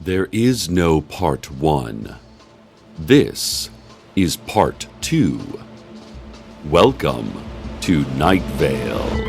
There is no part 1. This is part 2. Welcome to Night Vale.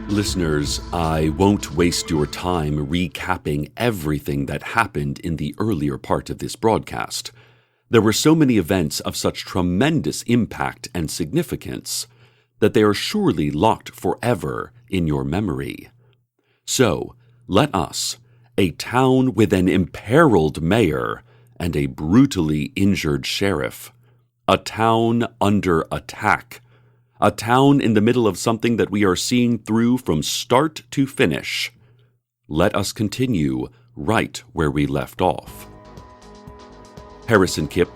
Listeners, I won't waste your time recapping everything that happened in the earlier part of this broadcast. There were so many events of such tremendous impact and significance that they are surely locked forever in your memory. So, let us, a town with an imperiled mayor and a brutally injured sheriff, a town under attack, a town in the middle of something that we are seeing through from start to finish. Let us continue right where we left off. Harrison Kipp,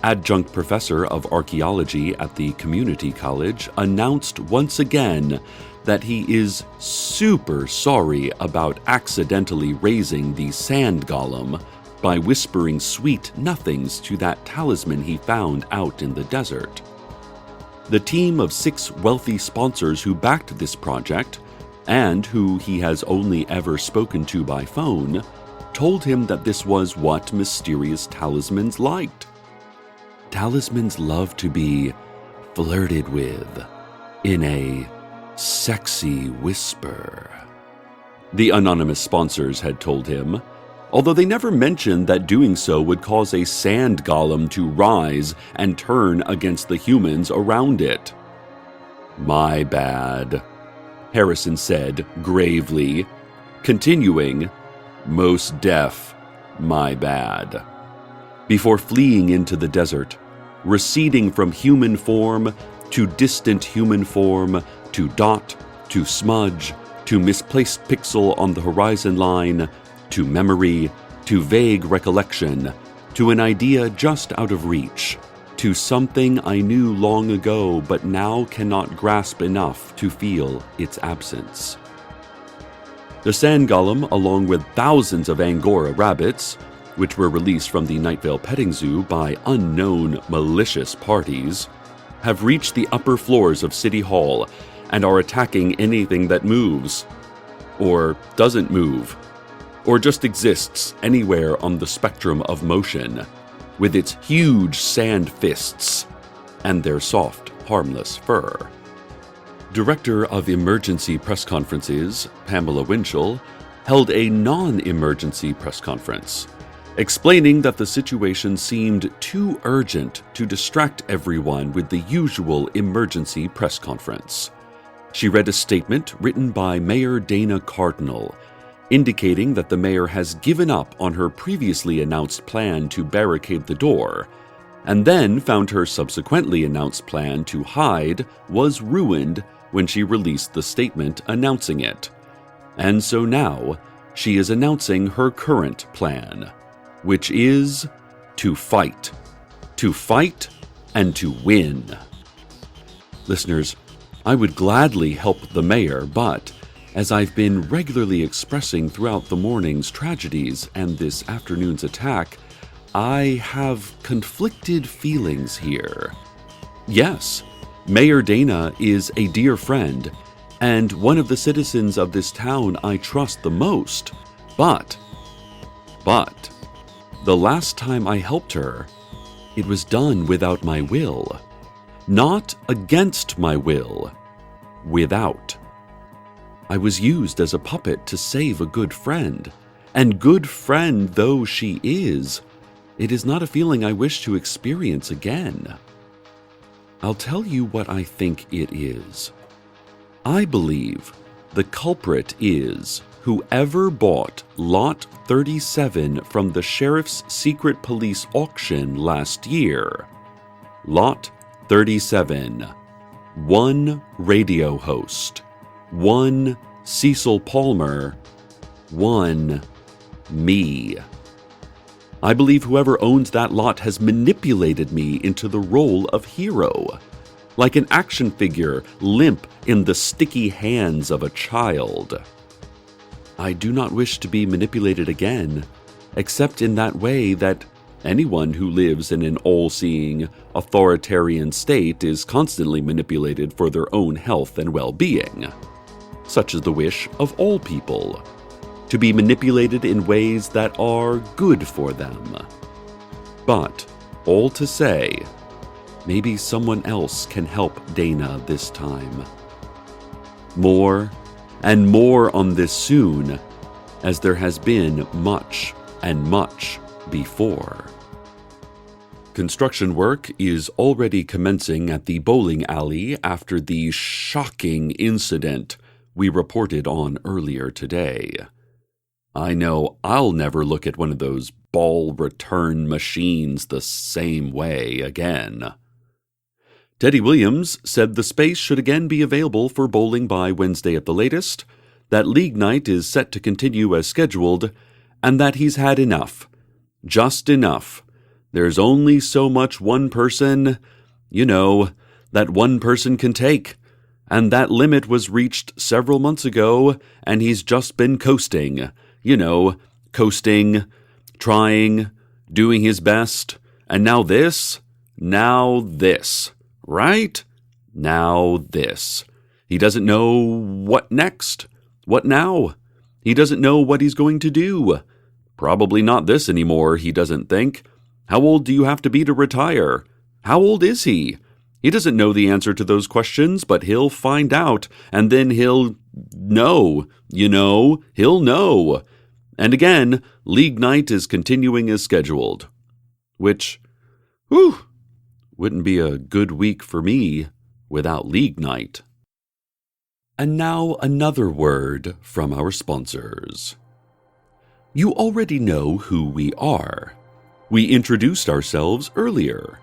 adjunct professor of archaeology at the community college, announced once again that he is super sorry about accidentally raising the sand golem by whispering sweet nothings to that talisman he found out in the desert. The team of 6 wealthy sponsors who backed this project, and who he has only ever spoken to by phone, told him that this was what mysterious talismans liked. Talismans love to be flirted with in a sexy whisper, the anonymous sponsors had told him, although they never mentioned that doing so would cause a sand golem to rise and turn against the humans around it. "My bad," Harrison said gravely, continuing, "Most deaf, my bad," before fleeing into the desert, receding from human form to distant human form, to dot, to smudge, to misplaced pixel on the horizon line, to memory, to vague recollection, to an idea just out of reach, to something I knew long ago but now cannot grasp enough to feel its absence. The sand golem, along with thousands of Angora rabbits, which were released from the Night Vale petting zoo by unknown malicious parties, have reached the upper floors of City Hall and are attacking anything that moves, or doesn't move, or just exists anywhere on the spectrum of motion, with its huge sand fists and their soft, harmless fur. Director of Emergency Press Conferences, Pamela Winchell, held a non-emergency press conference, explaining that the situation seemed too urgent to distract everyone with the usual emergency press conference. She read a statement written by Mayor Dana Cardinal, indicating that the mayor has given up on her previously announced plan to barricade the door, and then found her subsequently announced plan to hide was ruined when she released the statement announcing it. And so now, she is announcing her current plan, which is to fight. To fight and to win. Listeners, I would gladly help the mayor, but as I've been regularly expressing throughout the morning's tragedies and this afternoon's attack, I have conflicted feelings here. Yes, Mayor Dana is a dear friend, and one of the citizens of this town I trust the most, but, the last time I helped her, it was done without my will. Not against my will, without. I was used as a puppet to save a good friend, and good friend though she is, it is not a feeling I wish to experience again. I'll tell you what I think it is. I believe the culprit is whoever bought Lot 37 from the Sheriff's Secret Police auction last year. Lot 37. 1 radio host. 1 Cecil Palmer, 1 me. I believe whoever owns that lot has manipulated me into the role of hero. like an action figure limp in the sticky hands of a child. I do not wish to be manipulated again, except in that way that anyone who lives in an all-seeing, authoritarian state is constantly manipulated for their own health and well-being. Such is the wish of all people, to be manipulated in ways that are good for them. But, all to say, maybe someone else can help Dana this time. More and more on this soon, as there has been much and much before. Construction work is already commencing at the bowling alley after the shocking incident we reported on earlier today. I know I'll never look at one of those ball return machines the same way again. Teddy Williams said the space should again be available for bowling by Wednesday at the latest, that league night is set to continue as scheduled, and that he's had enough. Just enough. There's only so much one person, that one person can take, and that limit was reached several months ago, and he's just been coasting. Coasting, trying, doing his best, and now this, right? Now this. He doesn't know what next. What now? He doesn't know what he's going to do. Probably not this anymore, he doesn't think. How old do you have to be to retire? How old is he? He doesn't know the answer to those questions, but he'll find out, and then he'll know, he'll know. And again, league night is continuing as scheduled. Which, wouldn't be a good week for me without league night. And now another word from our sponsors. You already know who we are. We introduced ourselves earlier.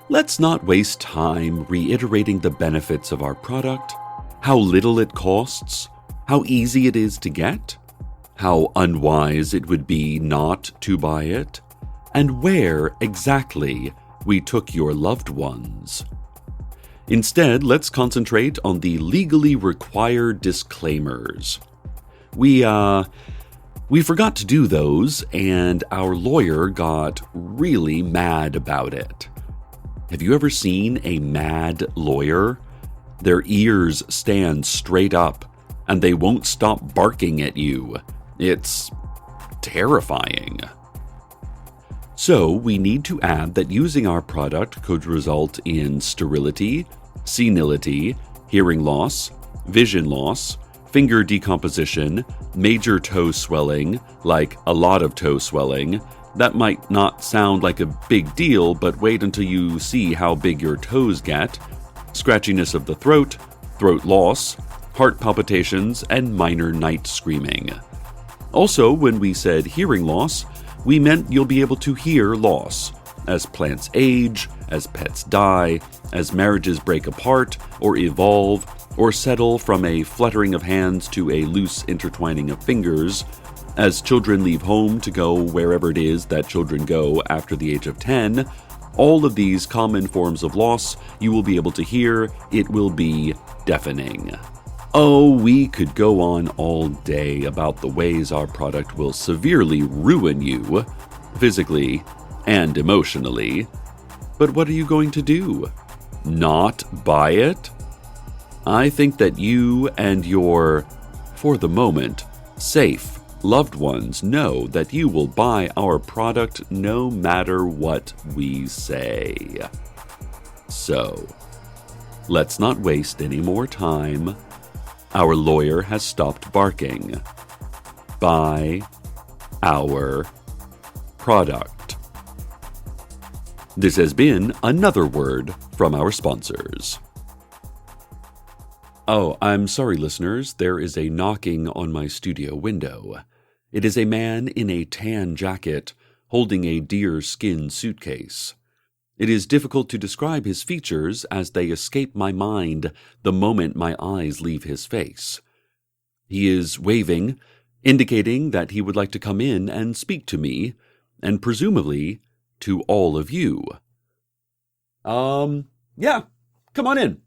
Let's not waste time reiterating the benefits of our product, how little it costs, how easy it is to get, how unwise it would be not to buy it, and where exactly we took your loved ones. Instead, let's concentrate on the legally required disclaimers. We forgot to do those, and our lawyer got really mad about it. Have you ever seen a mad lawyer? Their ears stand straight up, and they won't stop barking at you. It's terrifying. So, we need to add that using our product could result in sterility, senility, hearing loss, vision loss, finger decomposition, major toe swelling, like a lot of toe swelling. That might not sound like a big deal, but wait until you see how big your toes get, scratchiness of the throat loss, heart palpitations, and minor night screaming. Also, when we said hearing loss, we meant you'll be able to hear loss, as plants age, as pets die, as marriages break apart, or evolve, or settle from a fluttering of hands to a loose intertwining of fingers, as children leave home to go wherever it is that children go after the age of 10, all of these common forms of loss you will be able to hear. It will be deafening. Oh, we could go on all day about the ways our product will severely ruin you, physically and emotionally. But what are you going to do? Not buy it? I think that you and your, for the moment, safe, loved ones know that you will buy our product no matter what we say. So, let's not waste any more time. Our lawyer has stopped barking. Buy our product. This has been another word from our sponsors. Oh, I'm sorry, listeners. There is a knocking on my studio window. It is a man in a tan jacket holding a deer-skin suitcase. It is difficult to describe his features as they escape my mind the moment my eyes leave his face. He is waving, indicating that he would like to come in and speak to me, and presumably to all of you. Yeah, come on in.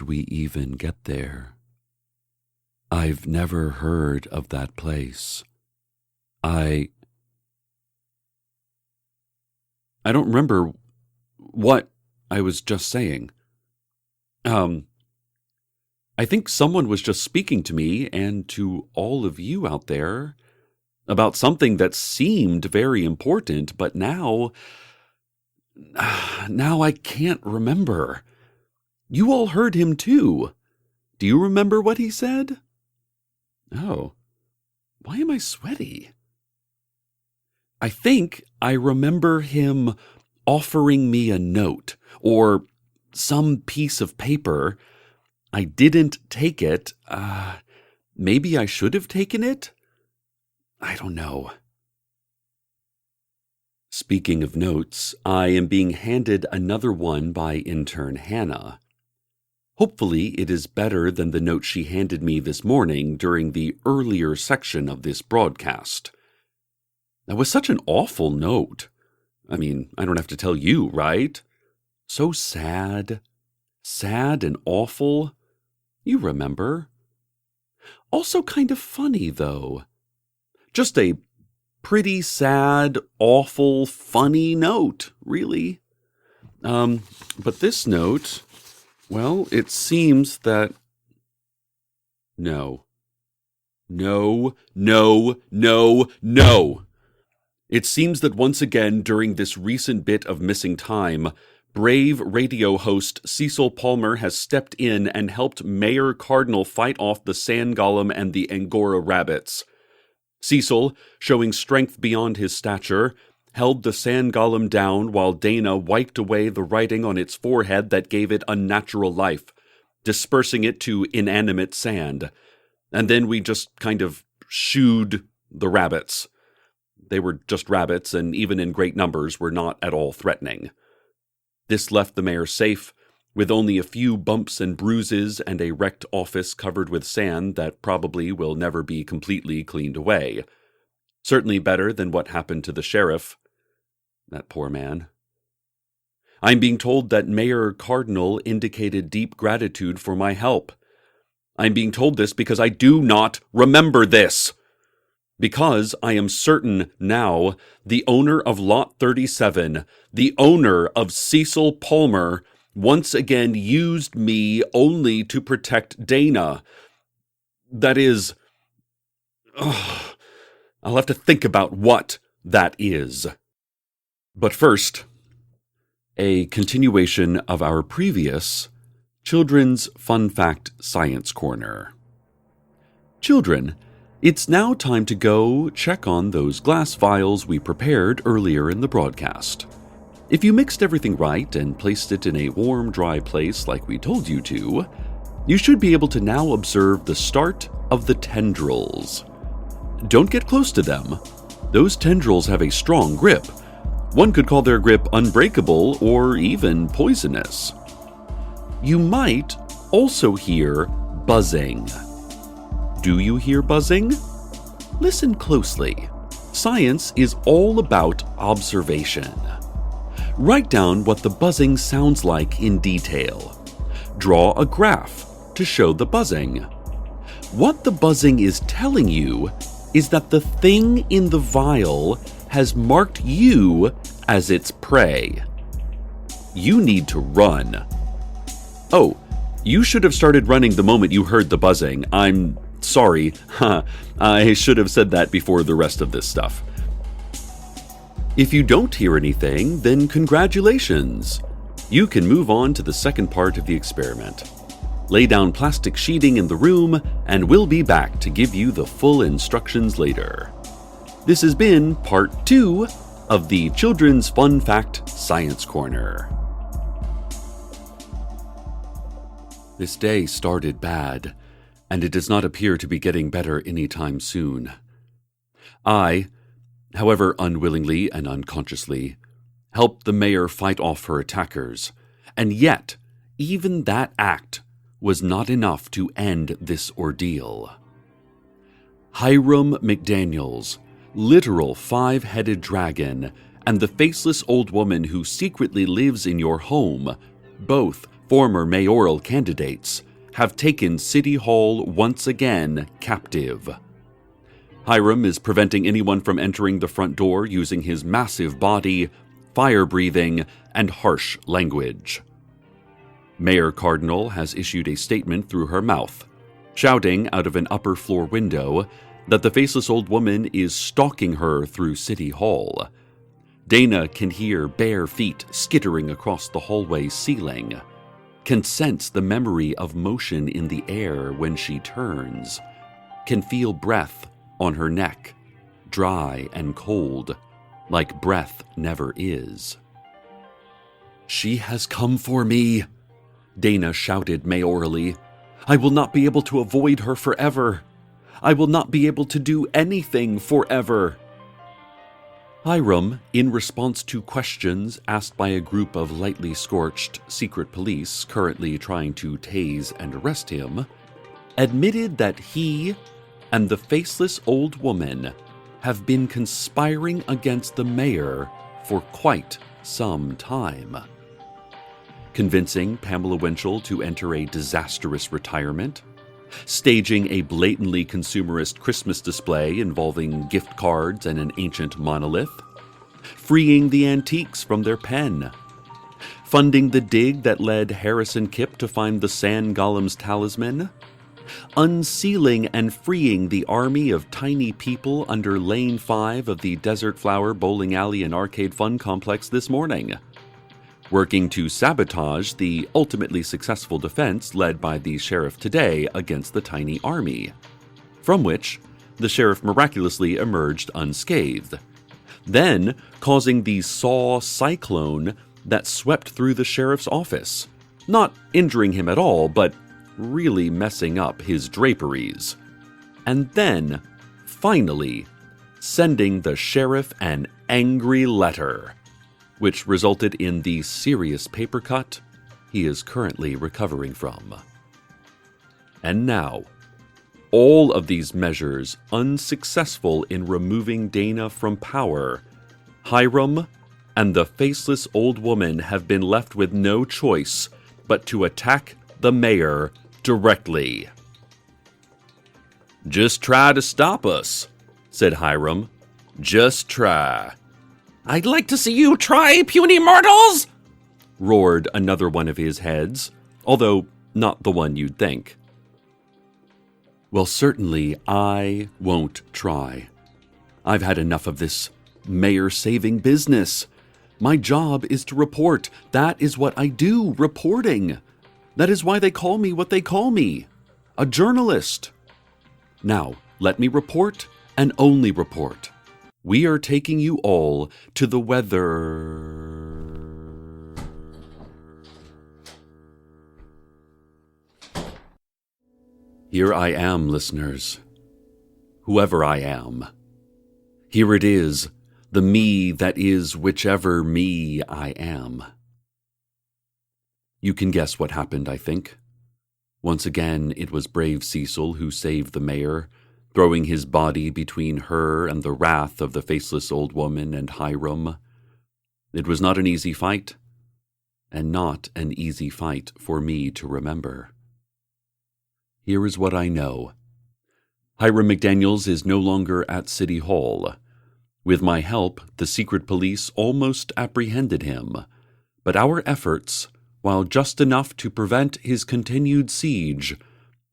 we even get there? I've never heard of that place. I don't remember what I was just saying. I think someone was just speaking to me and to all of you out there about something that seemed very important, but now I can't remember. You all heard him too. Do you remember what he said? Oh, why am I sweaty? I think I remember him offering me a note or some piece of paper. I didn't take it. Maybe I should have taken it? I don't know. Speaking of notes, I am being handed another one by intern Hannah. Hopefully it is better than the note she handed me this morning during the earlier section of this broadcast. That was such an awful note. I mean, I don't have to tell you, right? So sad. Sad and awful. You remember. Also kind of funny, though. Just a pretty sad, awful, funny note, really. But this note, well, it seems that... No. It seems that once again, during this recent bit of missing time, brave radio host Cecil Palmer has stepped in and helped Mayor Cardinal fight off the sand golem and the Angora rabbits. Cecil, showing strength beyond his stature, held the sand golem down while Dana wiped away the writing on its forehead that gave it unnatural life, dispersing it to inanimate sand. And then we just kind of shooed the rabbits. They were just rabbits, and even in great numbers were not at all threatening. This left the mayor safe, with only a few bumps and bruises and a wrecked office covered with sand that probably will never be completely cleaned away. Certainly better than what happened to the sheriff. That poor man. I'm being told that Mayor Cardinal indicated deep gratitude for my help. I'm being told this because I do not remember this. Because I am certain now the owner of Lot 37, the owner of Cecil Palmer, once again used me only to protect Dana. That is... I'll have to think about what that is. But first, a continuation of our previous Children's Fun Fact Science Corner. Children, it's now time to go check on those glass vials we prepared earlier in the broadcast. If you mixed everything right and placed it in a warm, dry place like we told you to, you should be able to now observe the start of the tendrils. Don't get close to them. Those tendrils have a strong grip. One could call their grip unbreakable or even poisonous. You might also hear buzzing. Do you hear buzzing? Listen closely. Science is all about observation. Write down what the buzzing sounds like in detail. Draw a graph to show the buzzing. What the buzzing is telling you is that the thing in the vial has marked you as its prey. You need to run. Oh, you should have started running the moment you heard the buzzing. I'm sorry. I should have said that before the rest of this stuff. If you don't hear anything, then congratulations. You can move on to the second part of the experiment. Lay down plastic sheeting in the room, and we'll be back to give you the full instructions later. This has been part 2 of the Children's Fun Fact Science Corner. This day started bad, and it does not appear to be getting better anytime soon. I, however unwillingly and unconsciously, helped the mayor fight off her attackers, and yet, even that act was not enough to end this ordeal. Hiram McDaniels, literal 5-headed dragon, and the faceless old woman who secretly lives in your home, both former mayoral candidates, have taken City Hall once again captive. Hiram is preventing anyone from entering the front door using his massive body, fire-breathing, and harsh language. Mayor Cardinal has issued a statement through her mouth, shouting out of an upper-floor window that the faceless old woman is stalking her through City Hall. Dana can hear bare feet skittering across the hallway ceiling, can sense the memory of motion in the air when she turns, can feel breath on her neck, dry and cold, like breath never is. "She has come for me," Dana shouted mayorally. "I will not be able to avoid her forever. I will not be able to do anything forever." Hiram, in response to questions asked by a group of lightly scorched secret police currently trying to tase and arrest him, admitted that he and the faceless old woman have been conspiring against the mayor for quite some time. Convincing Pamela Winchell to enter a disastrous retirement, staging a blatantly consumerist Christmas display involving gift cards and an ancient monolith, freeing the antiques from their pen, funding the dig that led Harrison Kipp to find the Sand Golem's talisman, unsealing and freeing the army of tiny people under Lane 5 of the Desert Flower Bowling Alley and Arcade Fun Complex this morning, working to sabotage the ultimately successful defense led by the sheriff today against the tiny army, from which the sheriff miraculously emerged unscathed, then causing the Saw cyclone that swept through the sheriff's office, not injuring him at all, but really messing up his draperies, and then, finally, sending the sheriff an angry letter, which resulted in the serious paper cut he is currently recovering from. And now, all of these measures unsuccessful in removing Dana from power, Hiram and the faceless old woman have been left with no choice but to attack the mayor directly. "Just try to stop us," said Hiram. "Just try." "I'd like to see you try, puny mortals!" roared another one of his heads, although not the one you'd think. "Well, certainly I won't try. I've had enough of this mayor-saving business. My job is to report. That is what I do, reporting. That is why they call me what they call me, a journalist. Now, let me report and only report. We are taking you all to the weather. Here I am, listeners. Whoever I am. Here it is, the me that is whichever me I am. You can guess what happened, I think. Once again, it was brave Cecil who saved the mayor, throwing his body between her and the wrath of the faceless old woman and Hiram. It was not an easy fight, and not an easy fight for me to remember. Here is what I know. Hiram McDaniels is no longer at City Hall. With my help, the secret police almost apprehended him, but our efforts, while just enough to prevent his continued siege,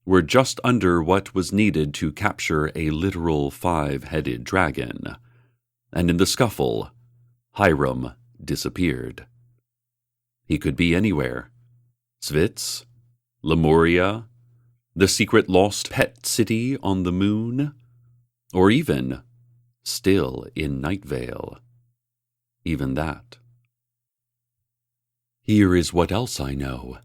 were just under what was needed to capture a literal 5-headed dragon. And in the scuffle, Hiram disappeared. He could be anywhere. Svitz, Lemuria, the secret lost pet city on the moon, or even still in Night Vale. Even that. Here is what else I know.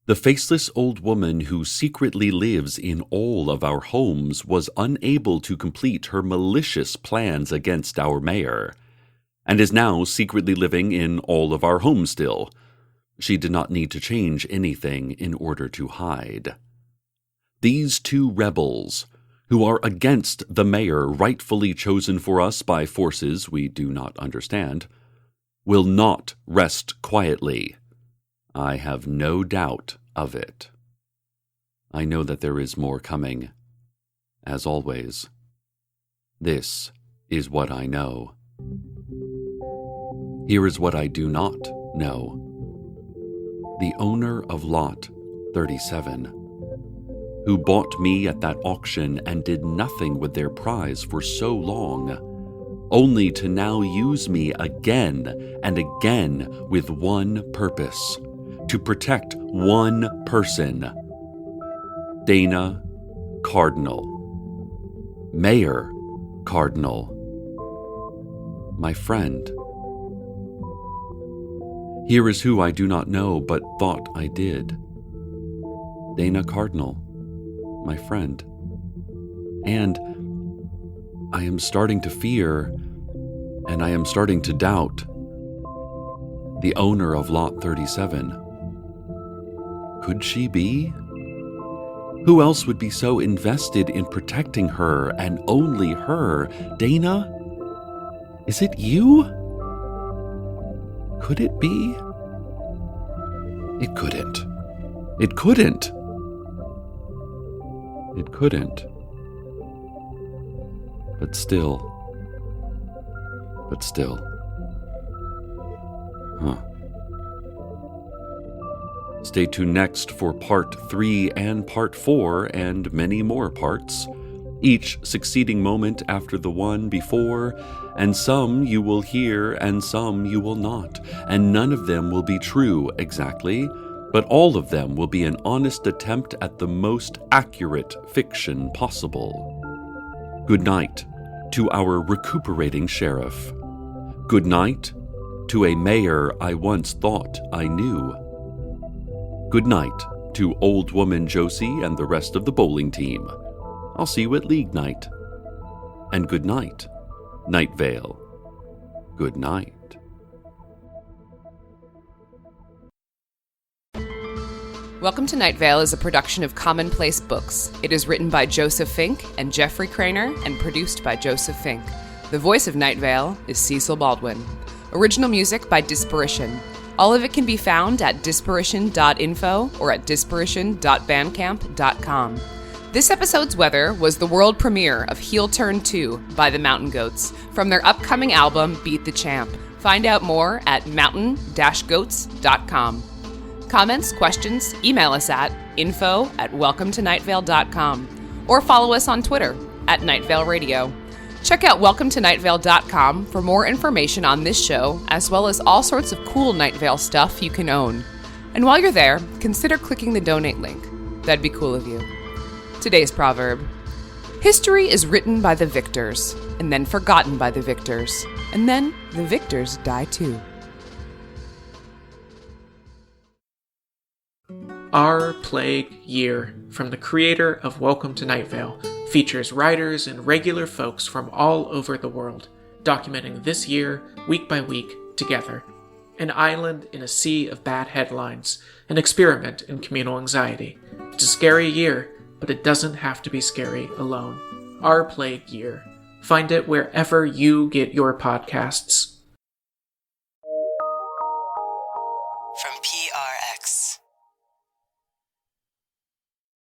The faceless old woman who secretly lives in all of our homes was unable to complete her malicious plans against our mayor, and is now secretly living in all of our homes still. She did not need to change anything in order to hide. These two rebels, who are against the mayor rightfully chosen for us by forces we do not understand, will not rest quietly. I have no doubt of it. I know that there is more coming. As always, this is what I know. Here is what I do not know. The owner of Lot 37, who bought me at that auction and did nothing with their prize for so long, only to now use me again and again with one purpose, to protect one person. Dana Cardinal. Mayor Cardinal. My friend. Here is who I do not know but thought I did. Dana Cardinal, my friend. And I am starting to fear, and I am starting to doubt, the owner of Lot 37. Could she be? Who else would be so invested in protecting her and only her? Dana? Is it you? Could it be? It couldn't. It couldn't. It couldn't. But still. Huh. Stay tuned next for part 3 and part 4 and many more parts, each succeeding moment after the one before, and some you will hear and some you will not, and none of them will be true exactly, but all of them will be an honest attempt at the most accurate fiction possible. Good night to our recuperating sheriff. Good night to a mayor I once thought I knew. Good night to Old Woman Josie and the rest of the bowling team. I'll see you at League Night. And good night, Night Vale. Good night. Welcome to Night Vale is a production of Commonplace Books. It is written by Joseph Fink and Jeffrey Craner and produced by Joseph Fink. The voice of Night Vale is Cecil Baldwin. Original music by Disparition. All of it can be found at disparition.info or at disparition.bandcamp.com. This episode's weather was the world premiere of Heel Turn 2 by the Mountain Goats from their upcoming album Beat the Champ. Find out more at mountain-goats.com. Comments, questions, email us at info@welcometonightvale.com or follow us on Twitter at Night Vale Radio. Check out welcometonightvale.com for more information on this show, as well as all sorts of cool Night Vale stuff you can own. And while you're there, consider clicking the donate link. That'd be cool of you. Today's proverb: history is written by the victors, and then forgotten by the victors, and then the victors die too. Our Plague Year, from the creator of Welcome to Night Vale, features writers and regular folks from all over the world, documenting this year, week by week, together. An island in a sea of bad headlines, an experiment in communal anxiety. It's a scary year, but it doesn't have to be scary alone. Our Plague Year. Find it wherever you get your podcasts.